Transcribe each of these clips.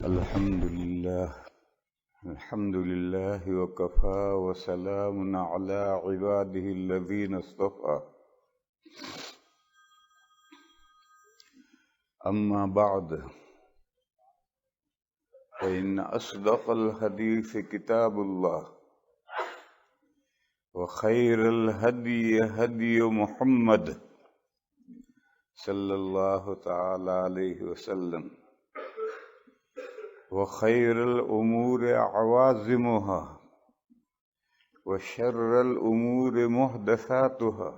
الحمد لله وكفى وسلام على عباده الذين اصطفى أما بعد فإن أصدق الحديث كتاب الله وخير الهدي هدي محمد صلى الله تعالى عليه وسلم وخير الأمور عوازمها وشر الأمور محدثاتها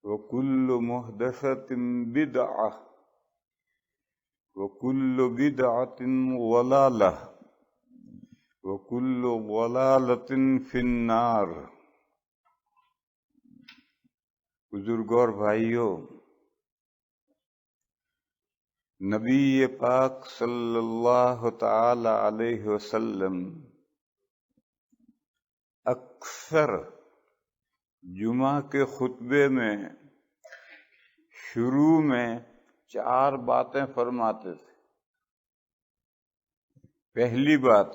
وكل محدثة بدعة وكل بدعة ضلالة وكل ضلالة في النار۔ بزرگوں اور بھائیوں، نبی پاک صلی اللہ تعالی علیہ وسلم اکثر جمعہ کے خطبے میں شروع میں 4 باتیں فرماتے تھے۔ پہلی بات،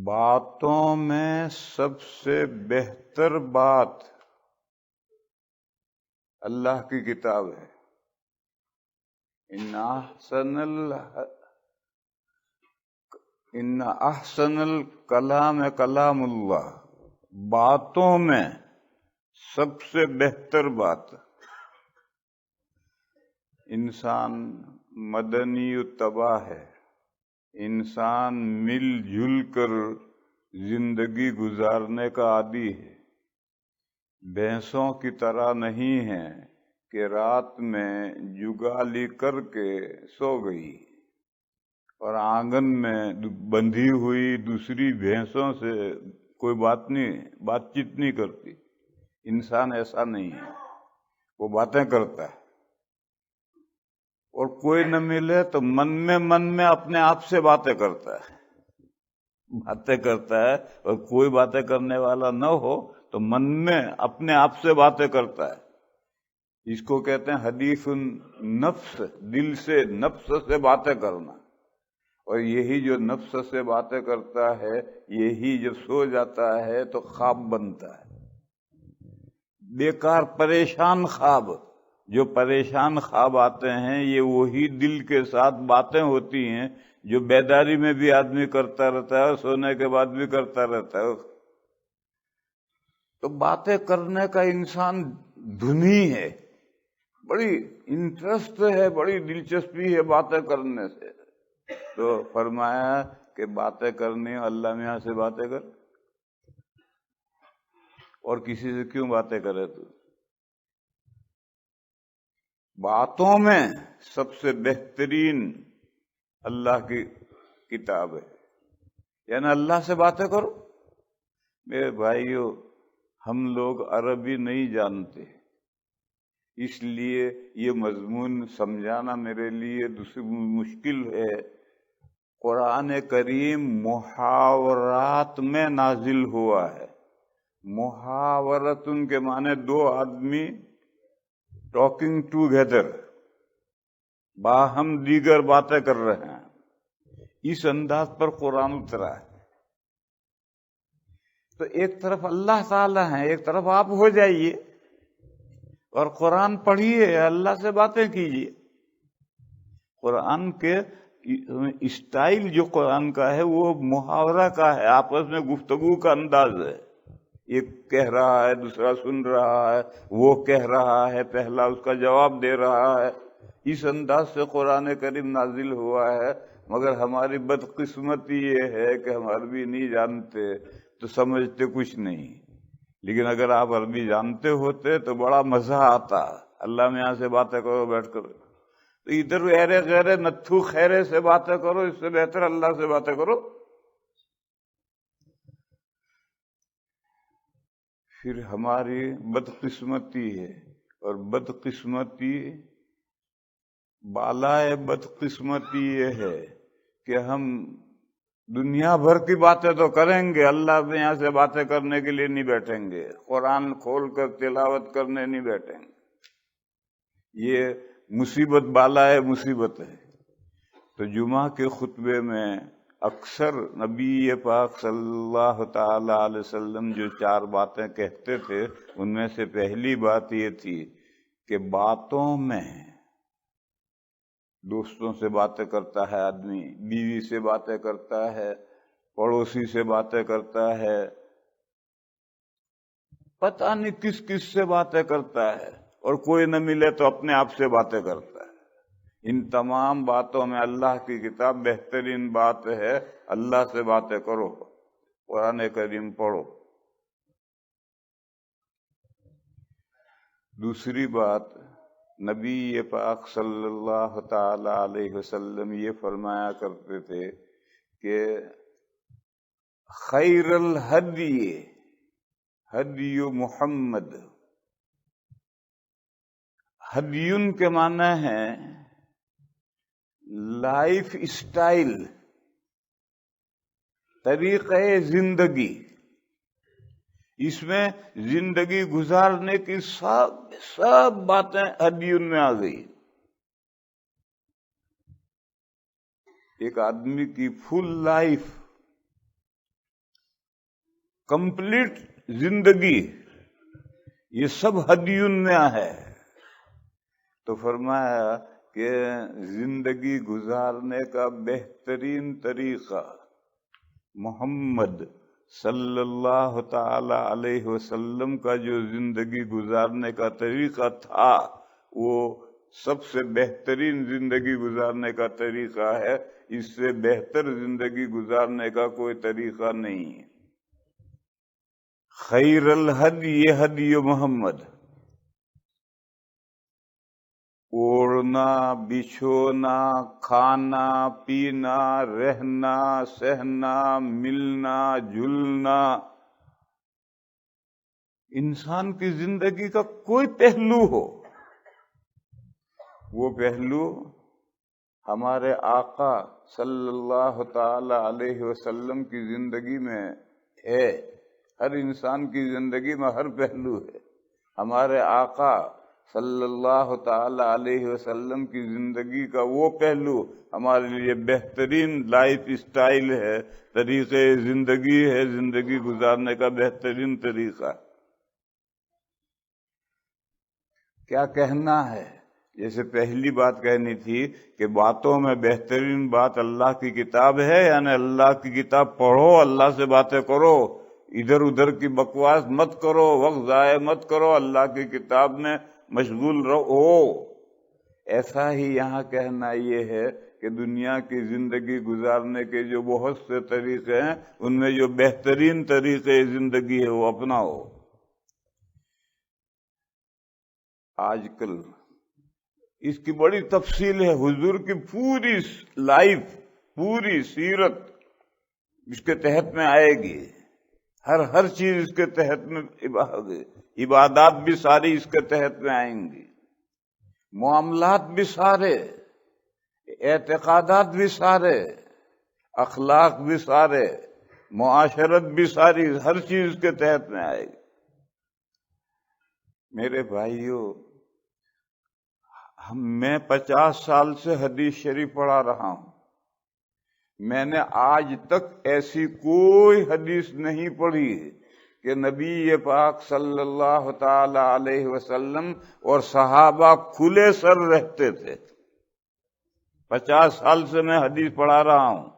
باتوں میں سب سے بہتر بات اللہ کی کتاب ہے۔ ان احسن الکلام کلام اللہ، باتوں میں سب سے بہتر بات۔ انسان مدنی و تباہ ہے، انسان مل جل کر زندگی گزارنے کا عادی ہے، بھینسوں کی طرح نہیں ہے کہ رات میں جگالی کر کے سو گئی اور آنگن میں بندھی ہوئی دوسری بھینسوں سے کوئی بات چیت نہیں کرتی۔ انسان ایسا نہیں ہے، وہ باتیں کرتا ہے، اور کوئی نہ ملے تو من میں اپنے آپ سے باتیں کرتا ہے، اور کوئی باتیں کرنے والا نہ ہو تو من میں اپنے آپ سے باتیں کرتا ہے۔ اس کو کہتے ہیں حدیث النفس، دل سے نفس سے باتیں کرنا۔ اور یہی جو نفس سے باتیں کرتا ہے، یہی جب سو جاتا ہے تو خواب بنتا ہے، بیکار پریشان خواب۔ جو پریشان خواب آتے ہیں یہ وہی دل کے ساتھ باتیں ہوتی ہیں جو بیداری میں بھی آدمی کرتا رہتا ہے اور سونے کے بعد بھی کرتا رہتا ہے۔ تو باتیں کرنے کا انسان دھنی ہے، بڑی انٹرسٹ ہے، بڑی دلچسپی ہے باتیں کرنے سے۔ تو فرمایا کہ باتیں کرنی اللہ میاں سے باتیں کر، اور کسی سے کیوں باتیں کرے تو؟ باتوں میں سب سے بہترین اللہ کی کتاب ہے، یعنی اللہ سے باتیں کرو۔ میرے بھائیوں، ہم لوگ عربی نہیں جانتے، اس لیے یہ مضمون سمجھانا میرے لیے مشکل ہے۔ قرآن کریم محاورات میں نازل ہوا ہے۔ محاورتن کے معنی 2 آدمی ٹاکنگ ٹوگیدر، باہم دیگر باتیں کر رہے ہیں، اس انداز پر قرآن اترا ہے۔ تو ایک طرف اللہ تعالی ہیں، ایک طرف آپ ہو جائیے اور قرآن پڑھیے، اللہ سے باتیں کیجیے۔ قرآن کے اسٹائل جو قرآن کا ہے وہ محاورہ کا ہے، آپس میں گفتگو کا انداز ہے۔ ایک کہہ رہا ہے، دوسرا سن رہا ہے، وہ کہہ رہا ہے، پہلا اس کا جواب دے رہا ہے۔ اس انداز سے قرآن کریم نازل ہوا ہے۔ مگر ہماری بدقسمتی یہ ہے کہ ہم عربی نہیں جانتے تو سمجھتے کچھ نہیں، لیکن اگر آپ عربی جانتے ہوتے تو بڑا مزہ آتا۔ اللہ میں یہاں سے باتیں کرو بیٹھ کر، تو ادھر ایرے غیرے نتھو خیرے سے باتیں کرو، اس سے بہتر اللہ سے باتیں کرو۔ پھر ہماری بدقسمتی ہے، اور بدقسمتی بالائے بدقسمتی یہ ہے کہ ہم دنیا بھر کی باتیں تو کریں گے، اللہ میں یہاں سے باتیں کرنے کے لیے نہیں بیٹھیں گے، قرآن کھول کر تلاوت کرنے نہیں بیٹھیں گے۔ یہ مصیبت بالا ہے، مصیبت ہے۔ تو جمعہ کے خطبے میں اکثر نبی پاک صلی اللہ تعالی علیہ وسلم جو 4 باتیں کہتے تھے، ان میں سے پہلی بات یہ تھی کہ باتوں میں دوستوں سے باتیں کرتا ہے آدمی، بیوی سے باتیں کرتا ہے، پڑوسی سے باتیں کرتا ہے، پتہ نہیں کس کس سے باتیں کرتا ہے، اور کوئی نہ ملے تو اپنے آپ سے باتیں کرتا ہے۔ ان تمام باتوں میں اللہ کی کتاب بہترین بات ہے۔ اللہ سے باتیں کرو، قرآن کریم پڑھو۔ دوسری بات، نبی پاک صلی اللہ تعالی علیہ وسلم یہ فرمایا کرتے تھے کہ خیر الہدی ہدی محمد۔ ہدیون کے معنی ہے لائف اسٹائل، طریقہ زندگی۔ اس میں زندگی گزارنے کی سب باتیں ہدیون میں آ گئی۔ ایک آدمی کی فل لائف، کمپلیٹ زندگی، یہ سب ہدیون میں ہے۔ تو فرمایا کہ زندگی گزارنے کا بہترین طریقہ محمد صلی اللہ تعالی علیہ وسلم کا جو زندگی گزارنے کا طریقہ تھا، وہ سب سے بہترین زندگی گزارنے کا طریقہ ہے۔ اس سے بہتر زندگی گزارنے کا کوئی طریقہ نہیں ہے۔ خیر الہدی ہدی محمد۔ اوڑھنا، بچھونا، کھانا پینا، رہنا سہنا، ملنا جلنا، انسان کی زندگی کا کوئی پہلو ہو، وہ پہلو ہمارے آقا صلی اللہ تعالی علیہ وسلم کی زندگی میں ہے۔ ہر انسان کی زندگی میں ہر پہلو ہے۔ ہمارے آقا صلی اللہ تعالی علیہ وسلم کی زندگی کا وہ پہلو ہمارے لیے بہترین لائف اسٹائل ہے، طریقے زندگی ہے، زندگی گزارنے کا بہترین طریقہ۔ کیا کہنا ہے؟ جیسے پہلی بات کہنی تھی کہ باتوں میں بہترین بات اللہ کی کتاب ہے، یعنی اللہ کی کتاب پڑھو، اللہ سے باتیں کرو، ادھر ادھر کی بکواس مت کرو، وقت ضائع مت کرو، اللہ کی کتاب میں مشغول رہو۔ ایسا ہی یہاں کہنا یہ ہے کہ دنیا کی زندگی گزارنے کے جو بہت سے طریقے ہیں، ان میں جو بہترین طریقے زندگی ہے وہ اپناؤ۔ آج کل اس کی بڑی تفصیل ہے، حضور کی پوری لائف، پوری سیرت اس کے تحت میں آئے گی، ہر چیز اس کے تحت میں، عبادات بھی ساری اس کے تحت میں آئیں گی، معاملات بھی سارے، اعتقادات بھی سارے، اخلاق بھی سارے، معاشرت بھی ساری، ہر چیز اس کے تحت میں آئے گی۔ میرے بھائیوں، میں 50 سال سے حدیث شریف پڑھا رہا ہوں، میں نے آج تک ایسی کوئی حدیث نہیں پڑھی کہ نبی پاک صلی اللہ تعالی علیہ وسلم اور صحابہ کھلے سر رہتے تھے۔ 50 سال سے میں حدیث پڑھا رہا ہوں،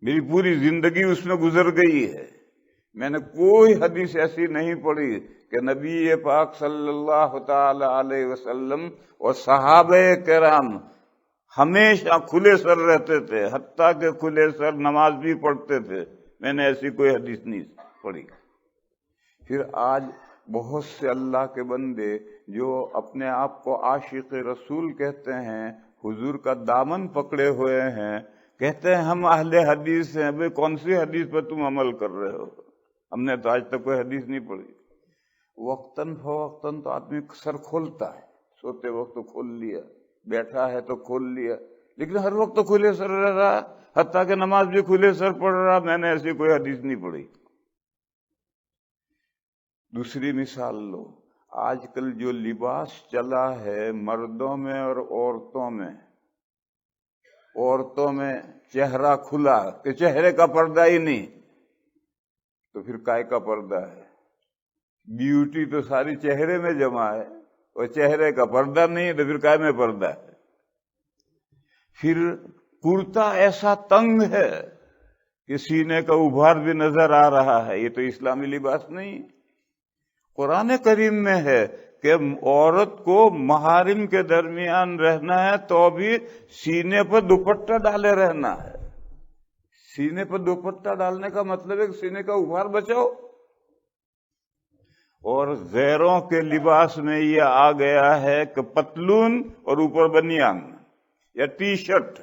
میری پوری زندگی اس میں گزر گئی ہے، میں نے کوئی حدیث ایسی نہیں پڑھی کہ نبی پاک صلی اللہ تعالی علیہ وسلم اور صحابہ کرام ہمیشہ کھلے سر رہتے تھے، حتیٰ کہ کھلے سر نماز بھی پڑھتے تھے۔ میں نے ایسی کوئی حدیث نہیں پڑھی۔ پھر آج بہت سے اللہ کے بندے جو اپنے آپ کو عاشق رسول کہتے ہیں، حضور کا دامن پکڑے ہوئے ہیں، کہتے ہیں ہم اہل حدیث ہیں۔ بھئی کون سی حدیث پر تم عمل کر رہے ہو؟ ہم نے تو آج تک کوئی حدیث نہیں پڑھی۔ وقتاً فوقتاً تو آدمی سر کھولتا ہے، سوتے وقت تو کھول لیا، بیٹھا ہے تو کھول لیا، لیکن ہر وقت تو کھلے سر رہ رہا، حتیٰ کہ نماز بھی کھلے سر پڑھ رہا۔ میں نے ایسی کوئی حدیث نہیں پڑھی۔ دوسری مثال لو، آج کل جو لباس چلا ہے مردوں میں اور عورتوں میں چہرہ کھلا کہ چہرے کا پردہ ہی نہیں، تو پھر کائے کا پردہ ہے؟ بیوٹی تو ساری چہرے میں جمع ہے اور چہرے کا پردہ نہیں ہے، تو پھر کائے میں پردہ ہے؟ پھر کرتا ایسا تنگ ہے کہ سینے کا ابھار بھی نظر آ رہا ہے، یہ تو اسلامی لباس نہیں۔ قرآن کریم میں ہے کہ عورت کو محارم کے درمیان رہنا ہے تو بھی سینے پر دوپٹہ ڈالے رہنا ہے۔ سینے پر دوپٹہ ڈالنے کا مطلب ہے کہ سینے کا ابھار بچاؤ۔ اور غیروں کے لباس میں یہ آ گیا ہے کہ پتلون اور اوپر بنیان یا ٹی شرٹ،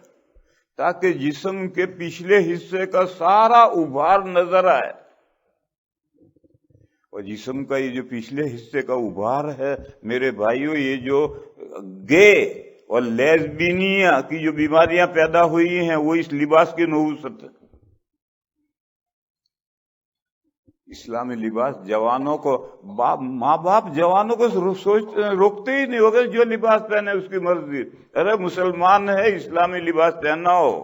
تاکہ جسم کے پچھلے حصے کا سارا ابھار نظر آئے۔ اور جسم کا یہ جو پچھلے حصے کا ابھار ہے میرے بھائیوں، یہ جو گے اور لیزبینیا کی جو بیماریاں پیدا ہوئی ہیں وہ اس لباس کی نحوست ہے۔ اسلامی لباس جوانوں کو، ماں باپ جوانوں کو روکتے ہی نہیں، ہوگا جو لباس پہنے اس کی مرضی۔ ارے مسلمان ہے، اسلامی لباس پہنا ہو۔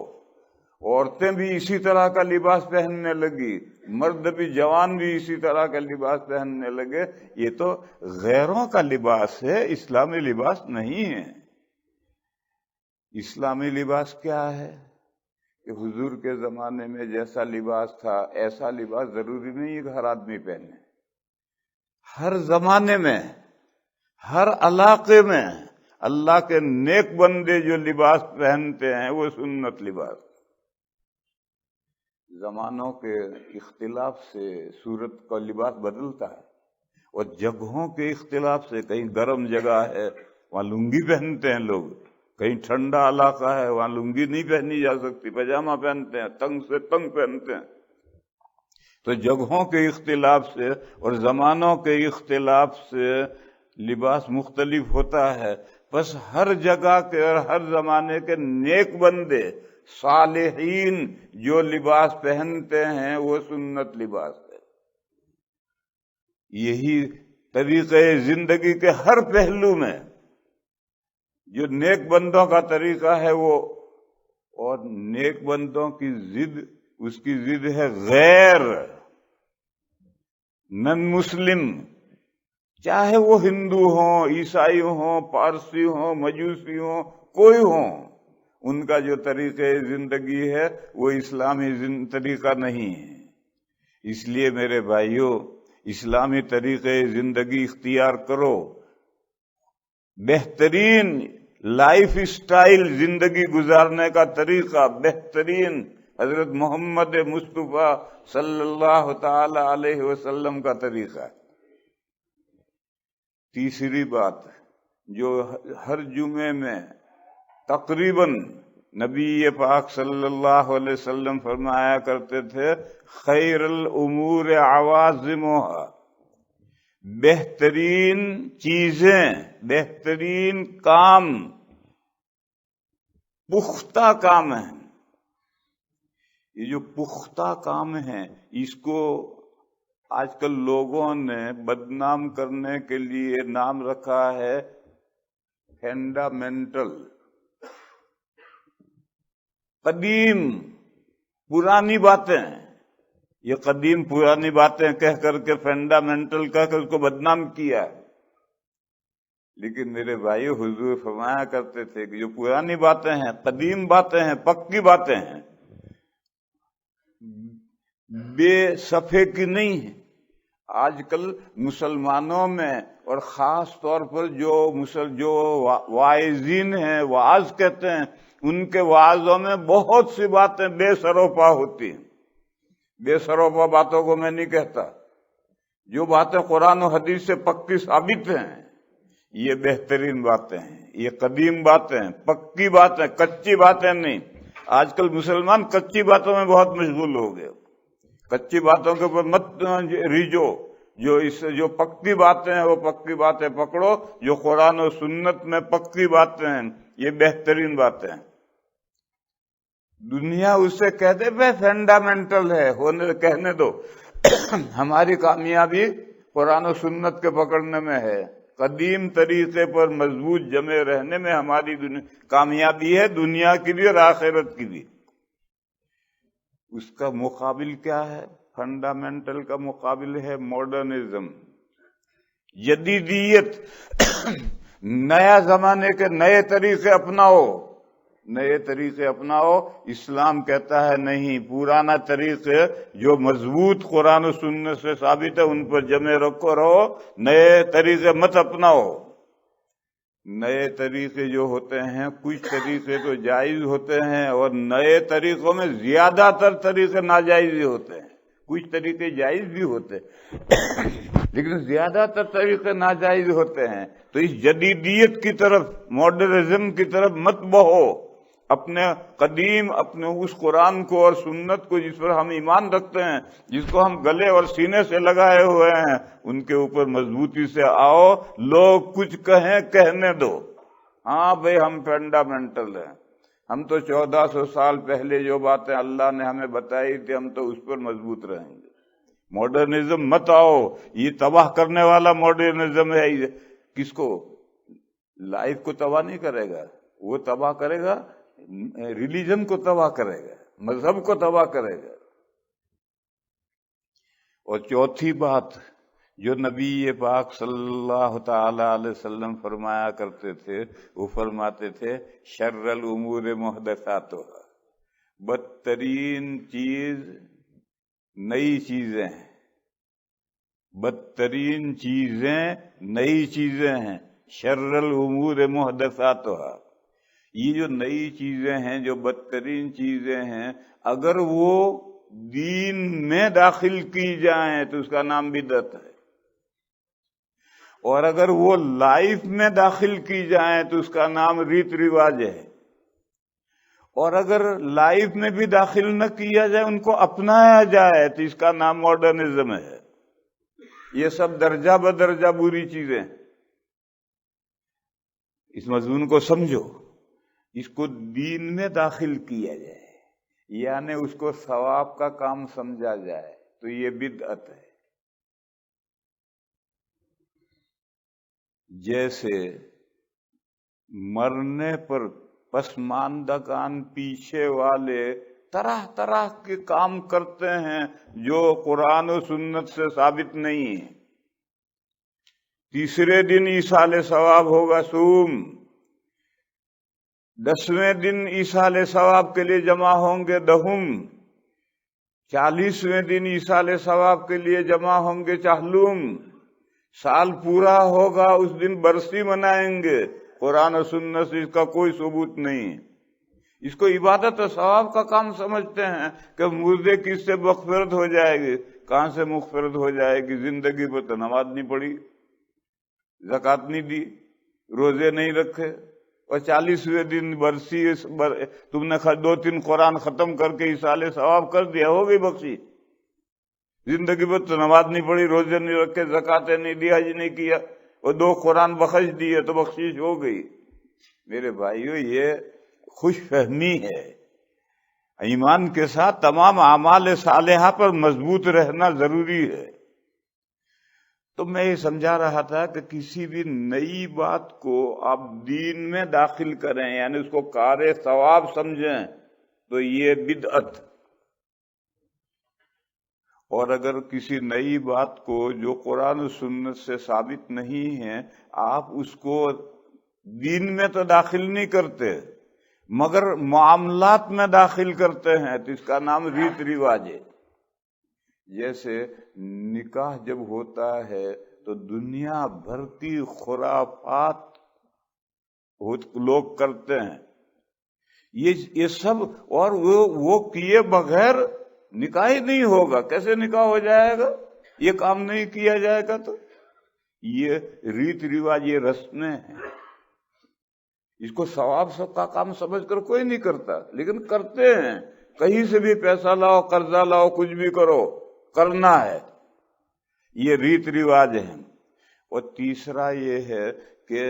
عورتیں بھی اسی طرح کا لباس پہننے لگی، مرد بھی، جوان بھی اسی طرح کا لباس پہننے لگے۔ یہ تو غیروں کا لباس ہے، اسلامی لباس نہیں ہے۔ اسلامی لباس کیا ہے کہ حضور کے زمانے میں جیسا لباس تھا ایسا لباس ضروری نہیں ہے کہ ہر آدمی پہنے۔ ہر زمانے میں، ہر علاقے میں اللہ کے نیک بندے جو لباس پہنتے ہیں وہ سنت لباس۔ زمانوں کے اختلاف سے صورت کا لباس بدلتا ہے، اور جگہوں کے اختلاف سے، کہیں گرم جگہ ہے وہاں لنگی پہنتے ہیں لوگ، کہیں ٹھنڈا علاقہ ہے وہاں لنگی نہیں پہنی جا سکتی، پاجامہ پہنتے ہیں، تنگ سے تنگ پہنتے ہیں۔ تو جگہوں کے اختلاف سے اور زمانوں کے اختلاف سے لباس مختلف ہوتا ہے۔ بس ہر جگہ کے اور ہر زمانے کے نیک بندے صالحین جو لباس پہنتے ہیں وہ سنت لباس ہے۔ یہی طریقے زندگی کے ہر پہلو میں جو نیک بندوں کا طریقہ ہے وہ، اور نیک بندوں کی ضد، اس کی ضد ہے غیر، نن مسلم، چاہے وہ ہندو ہوں، عیسائی ہوں، پارسی ہوں، مجوسی ہوں، کوئی ہوں، ان کا جو طریقہ زندگی ہے وہ اسلامی طریقہ نہیں ہے۔ اس لیے میرے بھائیوں، اسلامی طریقے زندگی اختیار کرو۔ بہترین لائف سٹائل زندگی گزارنے کا طریقہ، بہترین حضرت محمد مصطفیٰ صلی اللہ تعالی علیہ وسلم کا طریقہ ہے۔ تیسری بات جو ہر جمعے میں تقریباً نبی پاک صلی اللہ علیہ وسلم فرمایا کرتے تھے، خیر الامور عوازمها، بہترین چیزیں، بہترین کام پختہ کام ہیں۔ یہ جو پختہ کام ہیں اس کو آج کل لوگوں نے بدنام کرنے کے لیے نام رکھا ہے فنڈامنٹل، قدیم پرانی باتیں۔ یہ قدیم پرانی باتیں کہہ کر کے فنڈامنٹل کہہ کر اس کو بدنام کیا۔ لیکن میرے بھائی، حضور فرمایا کرتے تھے کہ جو پرانی باتیں ہیں، قدیم باتیں ہیں، پکی باتیں ہیں، بے صفحے کی نہیں ہیں۔ آج کل مسلمانوں میں اور خاص طور پر جو واعظین ہیں، واعظ کہتے ہیں، ان کے واعظوں میں بہت سی باتیں بے سروپا ہوتی ہیں۔ بے سروپا باتوں کو میں نہیں کہتا، جو باتیں قرآن و حدیث سے پکی ثابت ہیں یہ بہترین باتیں ہیں، یہ قدیم باتیں ہیں، پکی باتیں، کچی باتیں نہیں۔ آج کل مسلمان کچی باتوں میں بہت مشغول ہو گئے۔ کچی باتوں کے اوپر مت ریجو، جو پکی باتیں ہیں وہ پکی باتیں پکڑو، جو قرآن و سنت میں پکی باتیں ہیں یہ بہترین باتیں ہیں۔ دنیا اسے کہتے پہ فنڈامنٹل ہے، کہنے دو۔ ہماری کامیابی قرآن و سنت کے پکڑنے میں ہے، قدیم طریقے پر مضبوط جمے رہنے میں ہماری کامیابی ہے، دنیا کی بھی اور آخرت کی بھی۔ اس کا مقابل کیا ہے؟ فنڈامنٹل کا مقابل ہے ماڈرنزم، جدیدیت، نیا زمانے کے نئے طریقے اپناؤ، نئے طریقے اپناؤ۔ اسلام کہتا ہے نہیں، پرانا طریقے جو مضبوط قرآن و سنت سے ثابت ہے ان پر جمے رکھو رہو، نئے طریقے مت اپناؤ۔ نئے طریقے جو ہوتے ہیں، کچھ طریقے تو جائز ہوتے ہیں اور نئے طریقوں میں زیادہ تر طریقے ناجائز ہی ہوتے ہیں، کچھ طریقے جائز بھی ہوتے ہیں لیکن زیادہ تر طریقے ناجائز ہوتے ہیں۔ تو اس جدیدیت کی طرف، ماڈرنزم کی طرف مت بہو، اپنے قدیم، اپنے اس قرآن کو اور سنت کو جس پر ہم ایمان رکھتے ہیں، جس کو ہم گلے اور سینے سے لگائے ہوئے ہیں، ان کے اوپر مضبوطی سے آؤ۔ لوگ کچھ کہیں، کہنے دو، ہاں بھئی ہم فنڈامنٹل ہیں، ہم تو 1400 سال پہلے جو باتیں اللہ نے ہمیں بتائی تھی ہم تو اس پر مضبوط رہیں گے۔ ماڈرنزم مت آؤ، یہ تباہ کرنے والا ماڈرنزم ہے۔ کس کو؟ لائف کو تباہ نہیں کرے گا، وہ تباہ کرے گا ریلیجن کو، تباہ کرے گا مذہب کو، تباہ کرے گا۔ اور چوتھی بات جو نبی پاک صلی اللہ تعالی علیہ وسلم فرمایا کرتے تھے، وہ فرماتے تھے شر الامور محدثاتها، بدترین چیز نئی چیزیں ہیں، بدترین چیزیں نئی چیزیں ہیں، شر الامور محدثاتها۔ یہ جو نئی چیزیں ہیں، جو بدترین چیزیں ہیں، اگر وہ دین میں داخل کی جائیں تو اس کا نام بدعت ہے، اور اگر وہ لائف میں داخل کی جائیں تو اس کا نام ریت رواج ہے، اور اگر لائف میں بھی داخل نہ کیا جائے، ان کو اپنایا جائے تو اس کا نام ماڈرنزم ہے۔ یہ سب درجہ بدرجہ بری چیزیں۔ اس مضمون کو سمجھو، اس کو دین میں داخل کیا جائے، یعنی اس کو ثواب کا کام سمجھا جائے تو یہ بدعت ہے۔ جیسے مرنے پر پسماندگان پیچھے والے طرح طرح کے کام کرتے ہیں جو قرآن و سنت سے ثابت نہیں ہے۔ تیسرے دن ایصال ثواب ہوگا صوم، 10ویں دن ایصال ثواب کے لیے جمع ہوں گے دہم، 40ویں دن ایصال ثواب کے لیے جمع ہوں گے چہلم، سال پورا ہوگا اس دن برسی منائیں گے۔ قرآن و سنت سے اس کا کوئی ثبوت نہیں۔ اس کو عبادت و ثواب کا کام سمجھتے ہیں کہ مردے کس سے مغفرت ہو جائے گی۔ کہاں سے مغفرت ہو جائے گی؟ زندگی پر تو نماز نہیں پڑھی، زکوٰۃ نہیں دی، روزے نہیں رکھے، اور 40ویں دن برسی، تم نے 2-3 قرآن ختم کر کے ایصال ثواب کر دیا، ہو گئی بخشی۔ زندگی پر تو نماز نہیں پڑھی، روزے نہیں رکھے، زکاتیں نہیں دی، حج نہیں کیا، اور 2 قرآن بخش دیے تو بخشش ہو گئی۔ میرے بھائیو، یہ خوش فہمی ہے۔ ایمان کے ساتھ تمام اعمال صالحہ پر مضبوط رہنا ضروری ہے۔ تو میں یہ سمجھا رہا تھا کہ کسی بھی نئی بات کو آپ دین میں داخل کریں، یعنی اس کو کار ثواب سمجھیں، تو یہ بدعت۔ اور اگر کسی نئی بات کو جو قرآن و سنت سے ثابت نہیں ہے، آپ اس کو دین میں تو داخل نہیں کرتے مگر معاملات میں داخل کرتے ہیں، تو اس کا نام ریت رواج ہے۔ جیسے نکاح جب ہوتا ہے تو دنیا بھر کی خرافات لوگ کرتے ہیں، یہ سب، اور وہ کیے بغیر نکاح ہی نہیں ہوگا۔ کیسے نکاح ہو جائے گا؟ یہ کام نہیں کیا جائے گا تو یہ ریت رواج، یہ رسمیں ہیں۔ اس کو ثواب سب کا کام سمجھ کر کوئی نہیں کرتا، لیکن کرتے ہیں۔ کہیں سے بھی پیسہ لاؤ، قرضہ لاؤ، کچھ بھی کرو، کرنا ہے۔ یہ ریت رواج ہیں۔ اور تیسرا یہ ہے کہ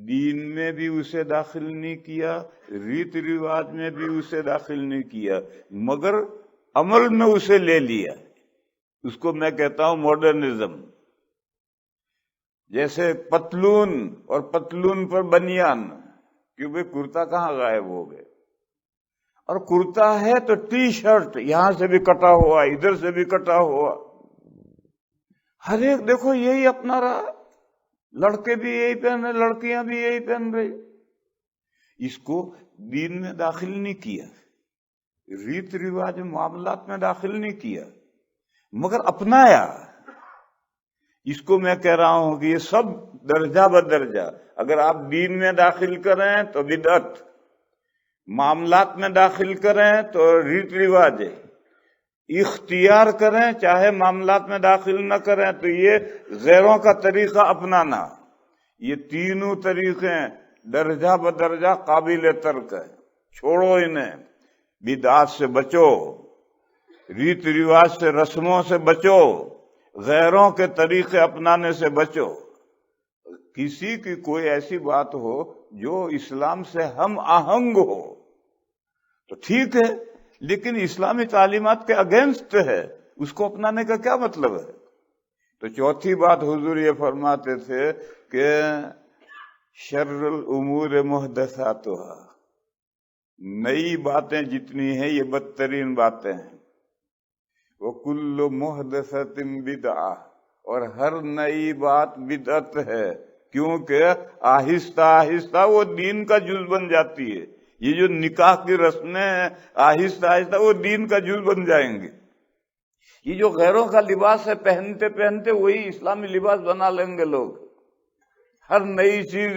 دین میں بھی اسے داخل نہیں کیا، ریت رواج میں بھی اسے داخل نہیں کیا، مگر عمل میں اسے لے لیا۔ اس کو میں کہتا ہوں ماڈرنزم۔ جیسے پتلون اور پتلون پر بنیان، کیوں بھائی کرتا کہاں غائب ہو گئے؟ اور کرتا ہے تو ٹی شرٹ یہاں سے بھی کٹا ہوا، ادھر سے بھی کٹا ہوا، ہر ایک دیکھو یہی اپنا رہا، لڑکے بھی یہی پہن رہے، لڑکیاں بھی یہی پہن رہی. اس کو دین میں داخل نہیں کیا، ریت رواج معاملات میں داخل نہیں کیا، مگر اپنایا. اس کو میں کہہ رہا ہوں کہ یہ سب درجہ بدرجہ، اگر آپ دین میں داخل کریں تو بدعت، معاملات میں داخل کریں تو ریت رواج، اختیار کریں چاہے معاملات میں داخل نہ کریں تو یہ غیروں کا طریقہ اپنانا، یہ تینوں طریقے درجہ بدرجہ قابل ترک ہے. چھوڑو انہیں، بدعات سے بچو، ریت رواج سے، رسموں سے بچو، غیروں کے طریقے اپنانے سے بچو. کسی کی کوئی ایسی بات ہو جو اسلام سے ہم آہنگ ہو تو ٹھیک ہے، لیکن اسلامی تعلیمات کے اگینسٹ ہے، اس کو اپنانے کا کیا مطلب ہے؟ تو چوتھی بات حضور یہ فرماتے تھے کہ شر الامور محدثاتھا، نئی باتیں جتنی ہیں یہ بدترین باتیں ہیں. وکل محدثۃ بدعہ، اور ہر نئی بات بدعت ہے، کیونکہ آہستہ آہستہ وہ دین کا جز بن جاتی ہے. یہ جو نکاح کی رسمیں ہیں آہستہ آہستہ وہ دین کا جز بن جائیں گے. یہ جو غیروں کا لباس ہے پہنتے پہنتے وہی اسلامی لباس بنا لیں گے لوگ. ہر نئی چیز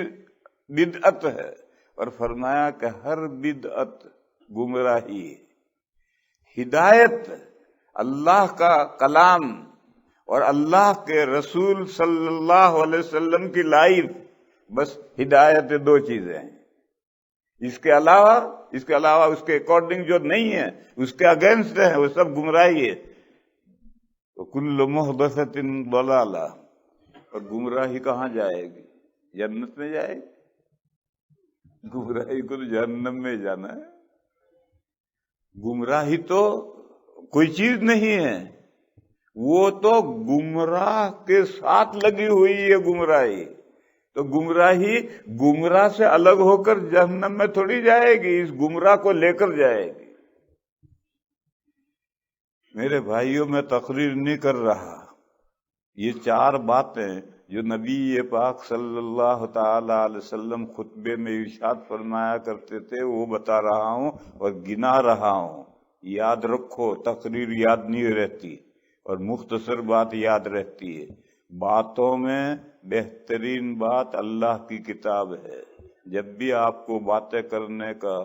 بدعت ہے، اور فرمایا کہ ہر بدعت گمراہی ہے. ہدایت اللہ کا کلام اور اللہ کے رسول صلی اللہ علیہ وسلم کی لائف، بس ہدایت دو چیزیں ہیں. اس کے علاوہ اس کے اکارڈنگ جو نہیں ہے، اس کے اگینسٹ ہے، وہ سب گمراہی ہے. وَكُلُّ مُحْدَثَةٍ ضَلَالَةٍ، اور گمراہی کہاں جائے گی؟ جنت میں جائے گی؟ گمراہی کو تو جہنم میں جانا ہے. گمراہی تو کوئی چیز نہیں ہے، وہ تو گمراہ کے ساتھ لگی ہوئی ہے گمراہی. تو گمراہی گمراہ سے الگ ہو کر جہنم میں تھوڑی جائے گی، اس گمراہ کو لے کر جائے گی. میرے بھائیوں، میں تقریر نہیں کر رہا، یہ چار باتیں جو نبی پاک صلی اللہ تعالی علیہ وسلم خطبے میں ارشاد فرمایا کرتے تھے وہ بتا رہا ہوں اور گنا رہا ہوں. یاد رکھو، تقریر یاد نہیں رہتی اور مختصر بات یاد رہتی ہے. باتوں میں بہترین بات اللہ کی کتاب ہے. جب بھی آپ کو باتیں کرنے کا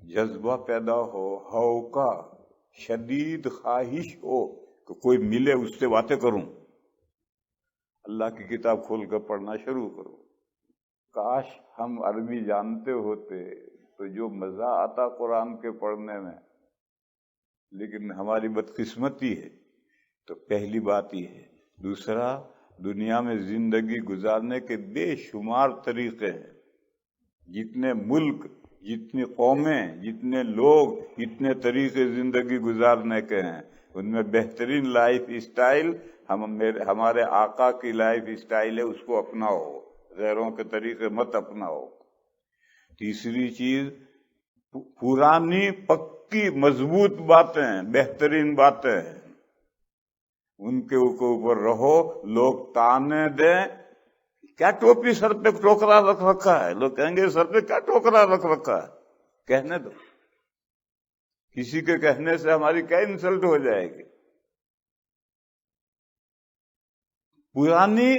جذبہ پیدا ہو کا شدید خواہش ہو کہ کوئی ملے اس سے باتیں کروں، اللہ کی کتاب کھول کر پڑھنا شروع کرو. کاش ہم عربی جانتے ہوتے تو جو مزہ آتا قرآن کے پڑھنے میں، لیکن ہماری بدقسمتی ہے. تو پہلی بات یہ ہے. دوسرا، دنیا میں زندگی گزارنے کے بے شمار طریقے ہیں. جتنے ملک، جتنی قومیں، جتنے لوگ، اتنے طریقے زندگی گزارنے کے ہیں. ان میں بہترین لائف اسٹائل ہمارے آقا کی لائف اسٹائل ہے، اس کو اپناؤ، غیروں کے طریقے مت اپناؤ. تیسری چیز، پرانی پکی مضبوط باتیں، بہترین باتیں ہیں، ان کے اوپر رہو. لوگ تانے دیں، کیا ٹوپی سر پہ ٹوکرا رکھ رکھا ہے، لوگ کہیں گے سر پہ کیا ٹوکرا رکھ رکھا ہے. کہنے دو، کسی کے کہنے سے ہماری کیا انسلٹ ہو جائے گی. پرانی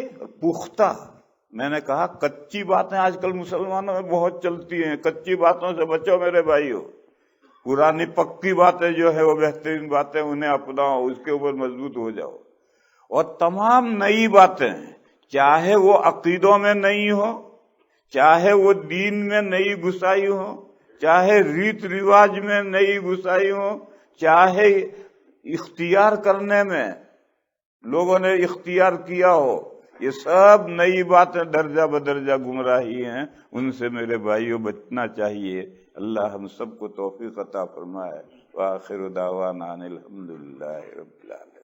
پختہ، میں نے کہا کچی باتیں آج کل مسلمانوں میں بہت چلتی ہیں، کچی باتوں سے بچو میرے بھائیو. پرانی پکی باتیں جو ہے وہ بہترین باتیں، انہیں اپناؤ، اس کے اوپر مضبوط ہو جاؤ. اور تمام نئی باتیں، چاہے وہ عقیدوں میں نئی ہو، چاہے وہ دین میں نئی گھسائی ہو، چاہے ریت رواج میں نئی گھسائی ہو، چاہے اختیار کرنے میں لوگوں نے اختیار کیا ہو، یہ سب نئی باتیں درجہ بدرجہ گمراہی ہیں. ان سے میرے بھائیوں بچنا چاہیے. اللہ ہم سب کو توفیق عطا فرمائے. وآخر دعوانا ان الحمدللہ رب العالمین.